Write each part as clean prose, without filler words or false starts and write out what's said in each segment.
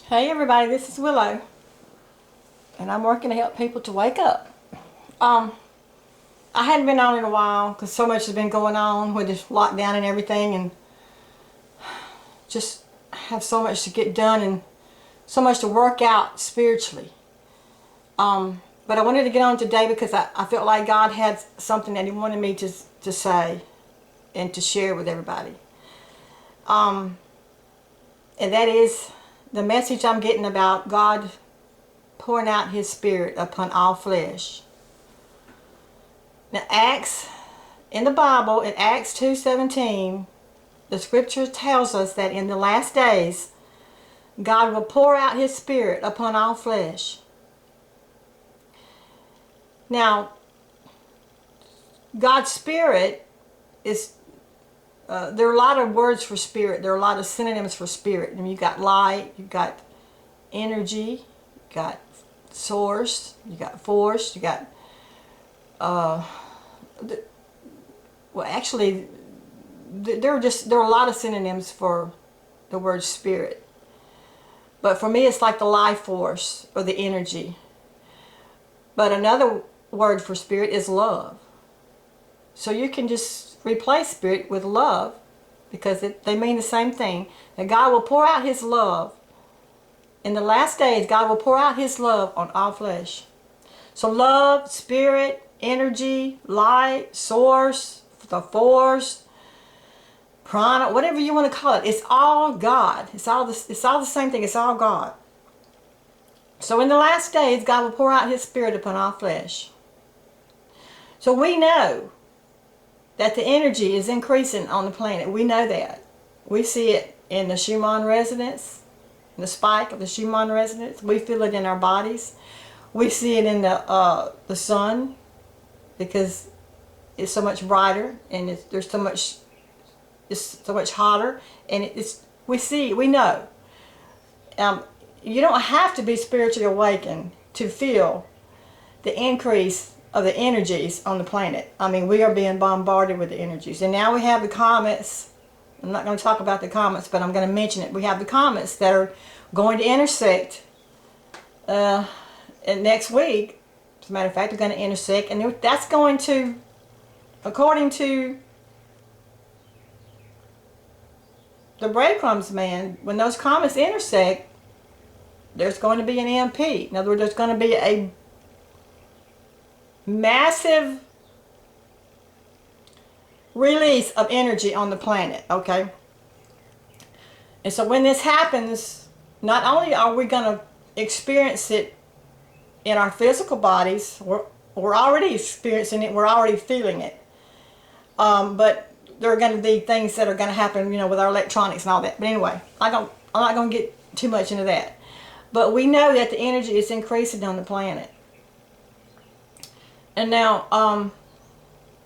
Hey everybody, this is Willow, and I'm working to help people to wake up. Um, I hadn't been on in a while because so much has been going on with this lockdown and everything, and just have so much to get done and so much to work out spiritually. But I wanted to get on today because I felt like God had something that He wanted me to say and to share with everybody. And that is the message I'm getting about God pouring out His Spirit upon all flesh. Now, in the Bible, in Acts 2:17, the scripture tells us that in the last days, God will pour out His Spirit upon all flesh. Now, God's Spirit is, there are a lot of words for Spirit. There are a lot of synonyms for Spirit. I mean, you've got light, you've got energy, you've got source, you got force, you got well, actually, there are a lot of synonyms for the word spirit. But for me, it's like the life force or the energy. But another word for spirit is love. So you can just replace spirit with love because they mean the same thing. That God will pour out His love. In the last days, God will pour out His love on all flesh. So love, spirit, energy, light, source, the force, prana, whatever you want to call it, it's all God. It's all the same thing. It's all God. So in the last days, God will pour out His Spirit upon all flesh. So we know that the energy is increasing on the planet. We know that. We see it in the Schumann resonance, in the spike of the Schumann resonance. We feel it in our bodies. We see it in the sun because it's so much brighter and it's so much hotter, and we know. You don't have to be spiritually awakened to feel the increase of the energies on the planet. I mean, we are being bombarded with the energies, and now we have the comets. I'm not going to talk about the comets, but I'm going to mention it. We have the comets that are going to intersect next week. As a matter of fact, they're going to intersect, and that's going to, according to the breadcrumbs man, when those comets intersect, there's going to be an EMP. In other words, there's going to be a massive release of energy on the planet, okay? And so when this happens, not only are we going to experience it in our physical bodies, we're already experiencing it, we're already feeling it. But there are going to be things that are going to happen, with our electronics and all that. But anyway, I'm not going to get too much into that. But we know that the energy is increasing on the planet. And now,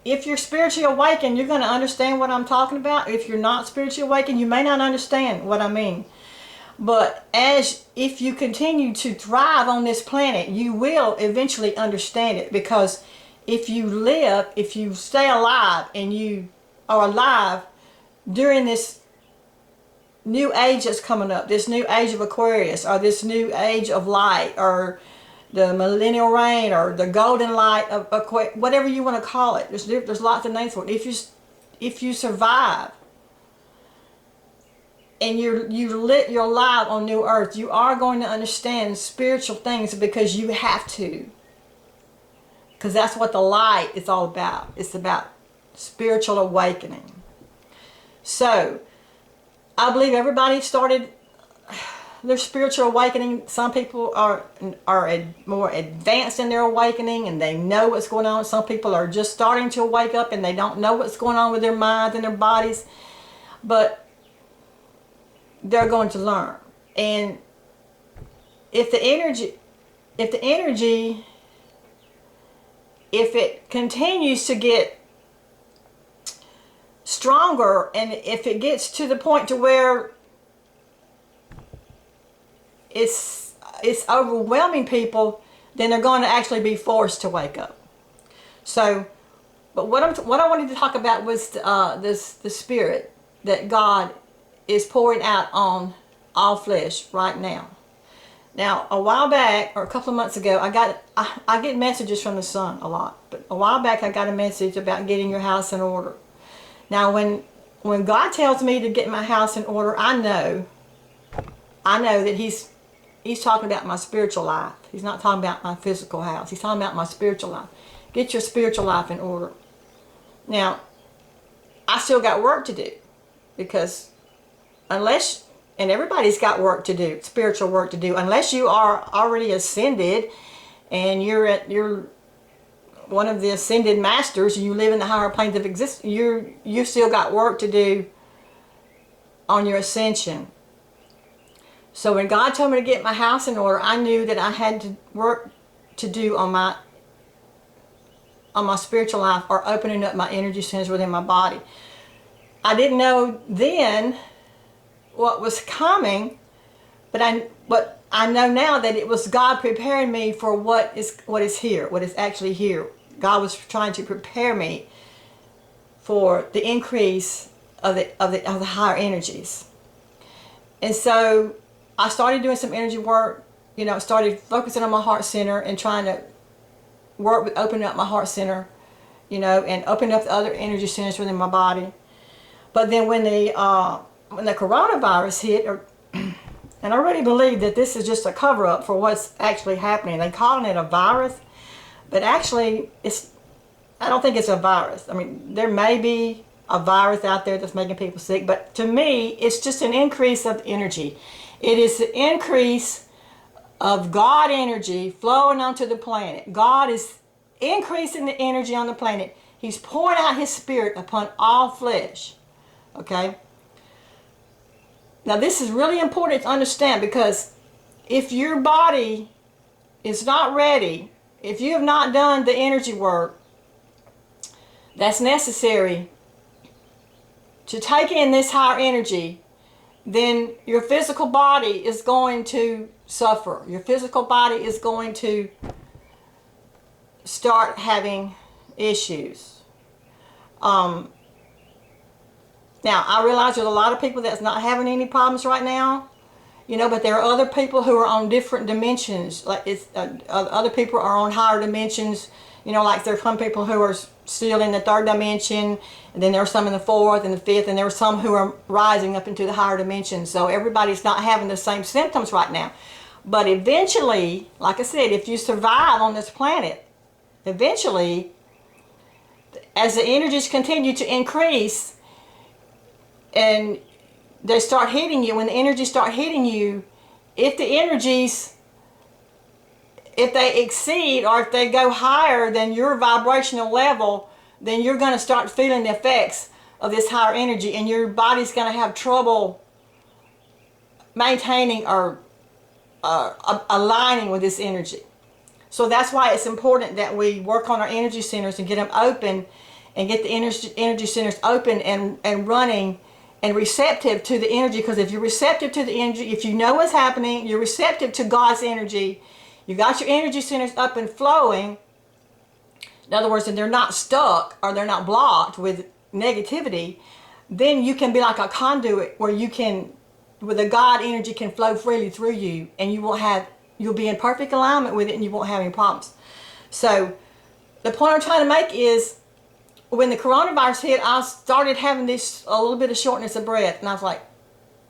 if you're spiritually awakened, you're going to understand what I'm talking about. If you're not spiritually awakened, you may not understand what I mean. But if you continue to thrive on this planet, you will eventually understand it. Because if you stay alive, and you are alive during this new age that's coming up, this new age of Aquarius, or this new age of light, or the millennial reign, or the golden light of Aquarius, whatever you want to call it. There's lots of names for it. If you survive and you're alive on New Earth, you are going to understand spiritual things because you have to. Because that's what the light is all about. It's about spiritual awakening. So, I believe everybody started their spiritual awakening. Some people are more advanced in their awakening, and they know what's going on. Some people are just starting to wake up, and they don't know what's going on with their minds and their bodies. But they're going to learn. And if it continues to get stronger, and if it gets to the point to where it's overwhelming people, then they're going to actually be forced to wake up. So, but what I wanted to talk about was the Spirit that God is pouring out on all flesh right now. Now, a while back, or a couple of months ago, I get messages from the sun a lot. But a while back, I got a message about getting your house in order. Now, when God tells me to get my house in order, I know that He's talking about my spiritual life. He's not talking about my physical house. He's talking about my spiritual life. Get your spiritual life in order. Now, I still got work to do, because unless, and everybody's got work to do, spiritual work to do, unless you are already ascended and you're one of the ascended masters and you live in the higher planes of existence, you still got work to do on your ascension. So when God told me to get my house in order, I knew that I had to work to do on my spiritual life, or opening up my energy centers within my body. I didn't know then what was coming, but I know now that it was God preparing me for what is here, what is actually here. God was trying to prepare me for the increase of the higher energies. And so I started doing some energy work, started focusing on my heart center and trying to work with opening up my heart center, and opening up the other energy centers within my body. But then when the coronavirus hit, and I really believe that this is just a cover-up for what's actually happening. They're calling it a virus, but actually I don't think it's a virus. I mean, there may be a virus out there that's making people sick, but to me, it's just an increase of energy. It is the increase of God energy flowing onto the planet. God is increasing the energy on the planet. He's pouring out His Spirit upon all flesh. Okay? Now this is really important to understand, because if your body is not ready, if you have not done the energy work that's necessary to take in this higher energy, then your physical body is going to suffer. Your physical body is going to start having issues. Now, I realize there's a lot of people that's not having any problems right now, but there are other people who are on different dimensions. Like other people are on higher dimensions. Like there's some people who are still in the third dimension, and then there are some in the fourth and the fifth, and there are some who are rising up into the higher dimensions. So everybody's not having the same symptoms right now. But eventually, like I said, if you survive on this planet, eventually, as the energies continue to increase, and they start hitting you, when the energies start hitting you, if the energies, if they exceed or if they go higher than your vibrational level, then you're going to start feeling the effects of this higher energy, and your body's going to have trouble maintaining or aligning with this energy. So that's why it's important that we work on our energy centers and get them open, and get the energy centers open and running and receptive to the energy. Because if you're receptive to the energy, if you know what's happening, you're receptive to God's energy, you got your energy centers up and flowing. In other words, and they're not stuck or they're not blocked with negativity, then you can be like a conduit where the God energy can flow freely through you, and you'll be in perfect alignment with it, and you won't have any problems. So the point I'm trying to make is, when the coronavirus hit, I started having a little bit of shortness of breath, and I was like,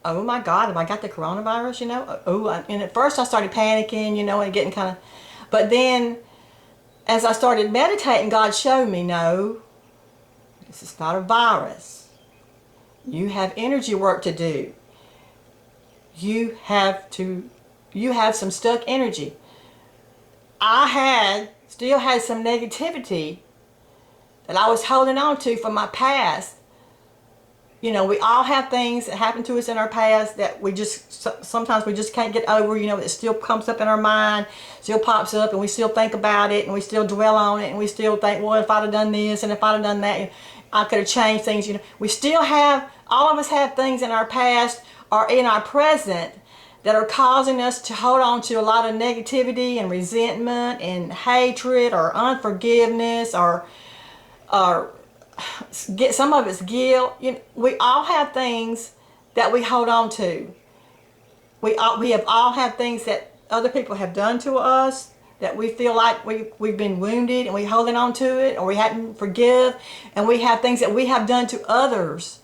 oh my God, have I got the coronavirus, and at first I started panicking, and getting kind of, but then as I started meditating, God showed me, no, this is not a virus. You have energy work to do. You have some stuck energy. I still had some negativity that I was holding on to from my past. We all have things that happen to us in our past that sometimes we just can't get over. It still comes up in our mind, still pops up, and we still think about it, and we still dwell on it, and we still think, well, if I'd have done this, and if I'd have done that, I could have changed things. We still all of us have things in our past or in our present that are causing us to hold on to a lot of negativity and resentment and hatred or unforgiveness, or get some of it's guilt. We all have things that we hold on to. We have all have things that other people have done to us, that we feel like we've been wounded and we're holding on to it, or we hadn't forgive, and we have things that we have done to others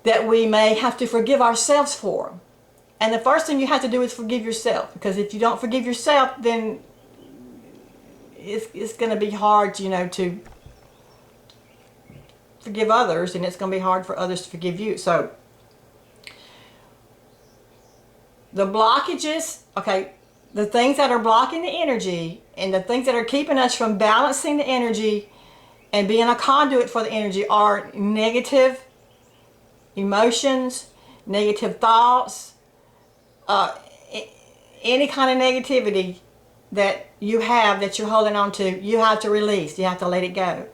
that we may have to forgive ourselves for. And the first thing you have to do is forgive yourself, because if you don't forgive yourself, then it's going to be hard, to forgive others, and it's going to be hard for others to forgive you. So the blockages, okay, the things that are blocking the energy and the things that are keeping us from balancing the energy and being a conduit for the energy are negative emotions, negative thoughts, any kind of negativity that you have that you're holding on to. You have to release. You have to let it go.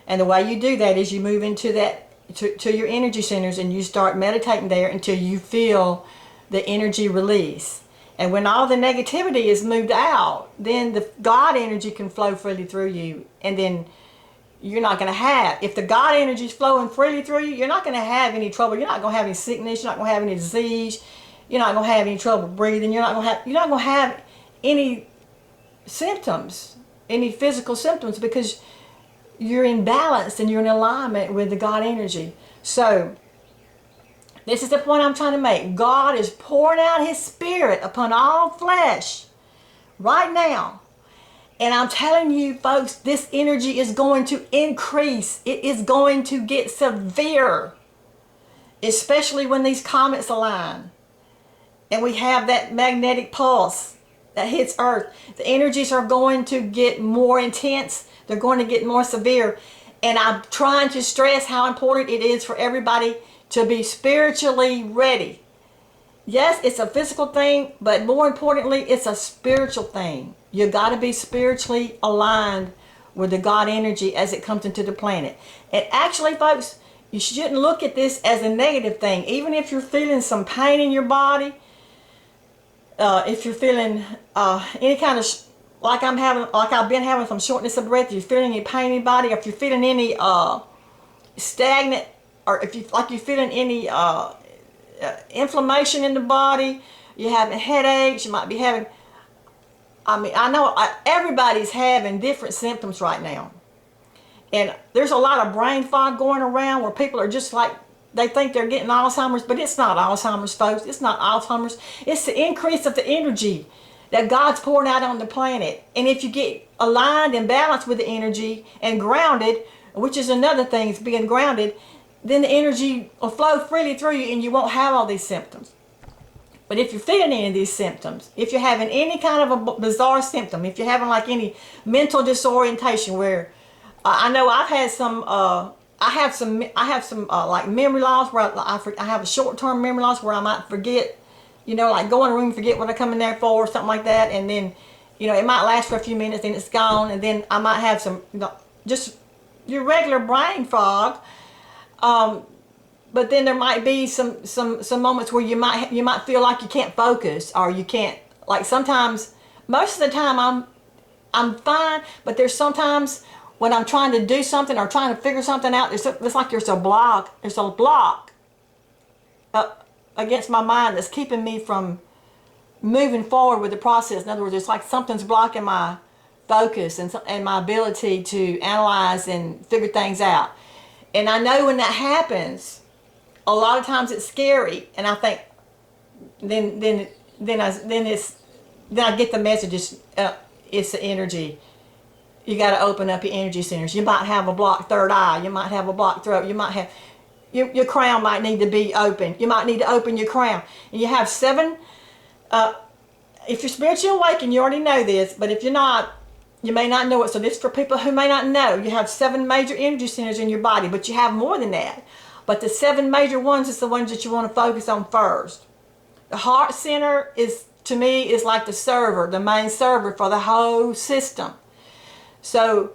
And the way you do that is you move into that, to your energy centers, and you start meditating there until you feel the energy release. And when all the negativity is moved out, then the God energy can flow freely through you. And then you're not going to have, if the God energy is flowing freely through you, you're not going to have any trouble. You're not going to have any sickness. You're not going to have any disease. You're not going to have any trouble breathing. You're not going to have any symptoms, any physical symptoms, because you're in balance and you're in alignment with the God energy. So this is the point I'm trying to make. God is pouring out His Spirit upon all flesh right now. And I'm telling you, folks, this energy is going to increase. It is going to get severe, especially when these comets align and we have that magnetic pulse that hits Earth. The energies are going to get more intense. They're going to get more severe. And I'm trying to stress how important it is for everybody to be spiritually ready. Yes, it's a physical thing, but more importantly, it's a spiritual thing. You got to be spiritually aligned with the God energy as it comes into the planet. And actually, folks, you shouldn't look at this as a negative thing. Even if you're feeling some pain in your body, if you're feeling any kind of, like I've been having some shortness of breath, you're feeling any pain in your body, or if you're feeling any stagnant, or if you're feeling any inflammation in the body, you're having headaches, you might be having, I know everybody's having different symptoms right now. And there's a lot of brain fog going around where people are just like, they think they're getting Alzheimer's, but it's not Alzheimer's, folks. It's not Alzheimer's. It's the increase of the energy that God's pouring out on the planet. And if you get aligned and balanced with the energy and grounded, which is another thing, is being grounded, then the energy will flow freely through you and you won't have all these symptoms. But if you're feeling any of these symptoms, if you're having any kind of a bizarre symptom, if you're having like any mental disorientation, where I know I've had some, I have some like memory loss, where I have a short-term memory loss where I might forget, like go in a room and forget what I come in there for, or something like that, and then, it might last for a few minutes, then it's gone, and then I might have some, just your regular brain fog. But then there might be some moments where you might feel like you can't focus, or you can't, like sometimes, most of the time I'm fine, but there's sometimes when I'm trying to do something or trying to figure something out, it's like there's a block against my mind that's keeping me from moving forward with the process. In other words, it's like something's blocking my focus and my ability to analyze and figure things out. And I know when that happens, a lot of times it's scary, and I think then I get the message. It's the energy. You got to open up your energy centers. You might have a blocked third eye. You might have a blocked throat. You might have your crown might need to be open. You might need to open your crown. And you have 7. If you're spiritually awakened, you already know this. But if you're not, you may not know it. So this is for people who may not know. You have 7 major energy centers in your body, but you have more than that. But the 7 major ones is the ones that you want to focus on first. The heart center is, to me, is like the server, the main server for the whole system. So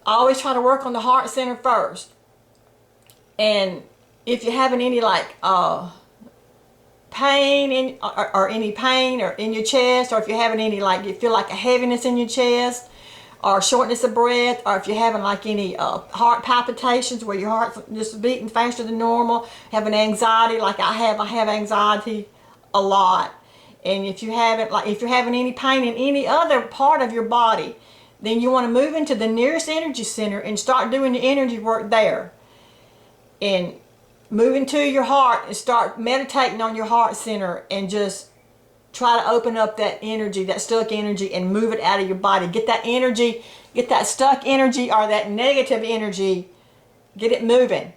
I always try to work on the heart center first. And if you're having any like pain or any pain or in your chest, or if you're having any like, you feel like a heaviness in your chest, or shortness of breath, or if you're having like any heart palpitations where your heart's just beating faster than normal, having anxiety like I have anxiety a lot, And if you haven't, like if you're having any pain in any other part of your body, then you want to move into the nearest energy center and start doing your energy work there. And move into your heart and start meditating on your heart center and just try to open up that energy, that stuck energy, and move it out of your body. Get that energy, get that stuck energy or that negative energy, get it moving.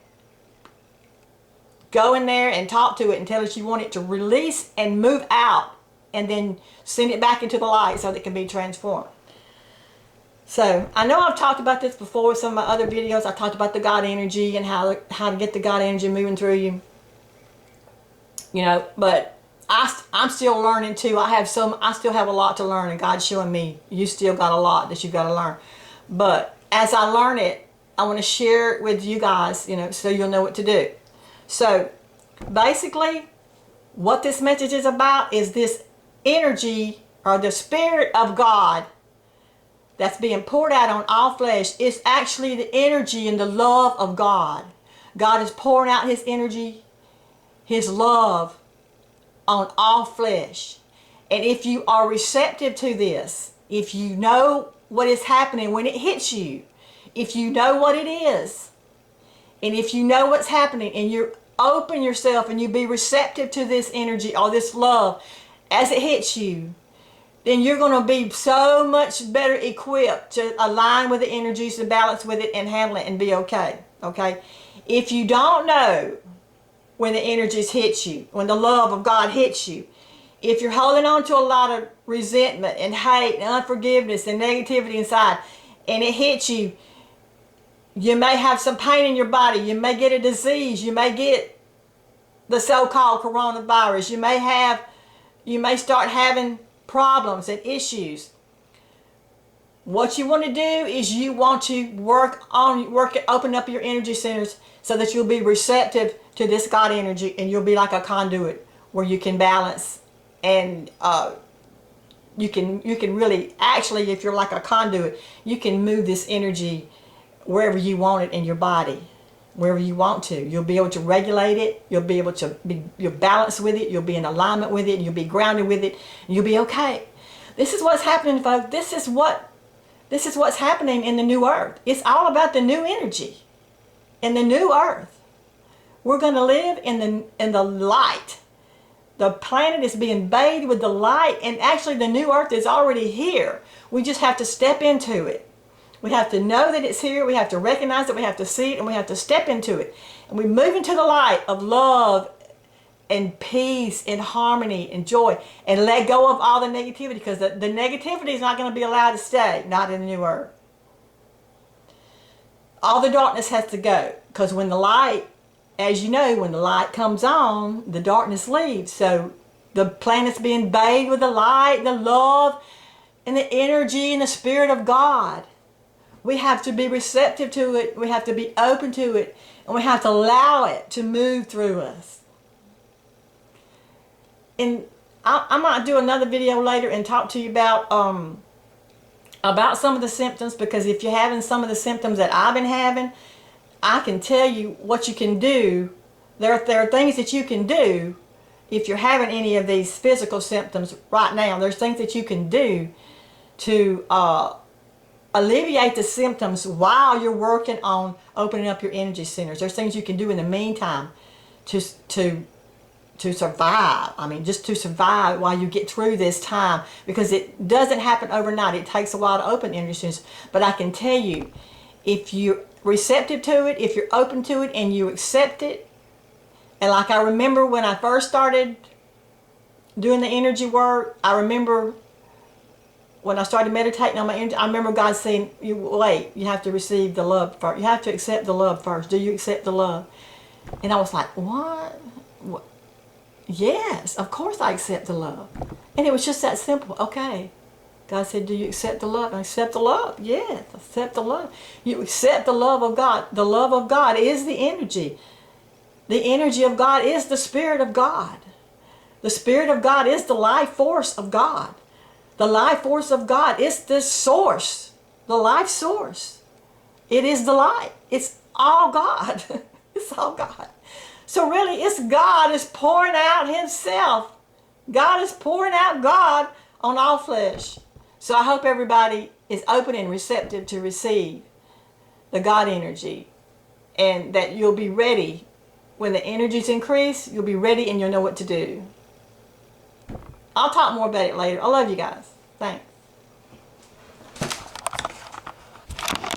Go in there and talk to it and tell it you want it to release and move out, and then send it back into the light so that it can be transformed. So I know I've talked about this before in some of my other videos. I talked about the God energy and how to get the God energy moving through you. You know, but I'm still learning too. I still have a lot to learn, and God's showing me you still got a lot that you've got to learn. But as I learn it, I want to share it with you guys, you know, so you'll know what to do. So basically, what this message is about is this energy or the Spirit of God that's being poured out on all flesh. Is actually the energy and the love of God. God is pouring out His energy, His love on all flesh. And if you are receptive to this, if you know what is happening when it hits you, if you know what it is, and if you know what's happening and you open yourself and you be receptive to this energy or this love as it hits you, then you're going to be so much better equipped to align with the energies, to balance with it, and handle it and be okay. Okay? If you don't know when the energies hit you, when the love of God hits you, if you're holding on to a lot of resentment and hate and unforgiveness and negativity inside, and it hits you, you may have some pain in your body. You may get a disease. You may get the so-called coronavirus. You may start having problems and issues. What you want to do is you want to open up your energy centers so that you'll be receptive to this God energy, and you'll be like a conduit where you can balance, and you can really, actually, if you're like a conduit, you can move this energy wherever you want it in your body, wherever you want to. You'll be able to regulate it. You'll be able to you'll balance with it. You'll be in alignment with it. And you'll be grounded with it. And you'll be okay. This is what's happening, folks. This is what's happening in the new earth. It's all about the new energy in the new earth. We're going to live in the light. The planet is being bathed with the light, and actually the new earth is already here. We just have to step into it. We have to know that it's here. We have to recognize it. We have to see it, and we have to step into it. And we move into the light of love and peace and harmony and joy, and let go of all the negativity, because the negativity is not going to be allowed to stay, not in the new earth. All the darkness has to go, because when the light, as you know, when the light comes on, the darkness leaves. So the planet's being bathed with the light, the love, and the energy and the Spirit of God. We have to be receptive to it. We have to be open to it. And we have to allow it to move through us. And I might do another video later and talk to you about some of the symptoms, because if you're having some of the symptoms that I've been having, I can tell you what you can do. There are things that you can do if you're having any of these physical symptoms right now. There's things that you can do to alleviate the symptoms while you're working on opening up your energy centers. There's things you can do in the meantime to survive. I mean, just to survive while you get through this time, because it doesn't happen overnight. It takes a while to open energy centers. But I can tell you, if you're receptive to it, if you're open to it and you accept it, and like I remember when I first started doing the energy work, I remember when I started meditating on my energy, I remember God saying, you have to receive the love first. You have to accept the love first. Do you accept the love? And I was like, what? Yes, of course I accept the love. And it was just that simple. Okay. God said, do you accept the love? I accept the love. Yes, accept the love. You accept the love of God. The love of God is the energy. The energy of God is the Spirit of God. The Spirit of God is the life force of God. The life force of God is the source, the life source. It is the light. It's all God. It's all God. So really, it's God is pouring out Himself God is pouring out God on all flesh. So I hope everybody is open and receptive to receive the God energy, and that you'll be ready when the energies increase. You'll be ready and you'll know what to do. I'll talk more about it later. I love you guys. Thanks.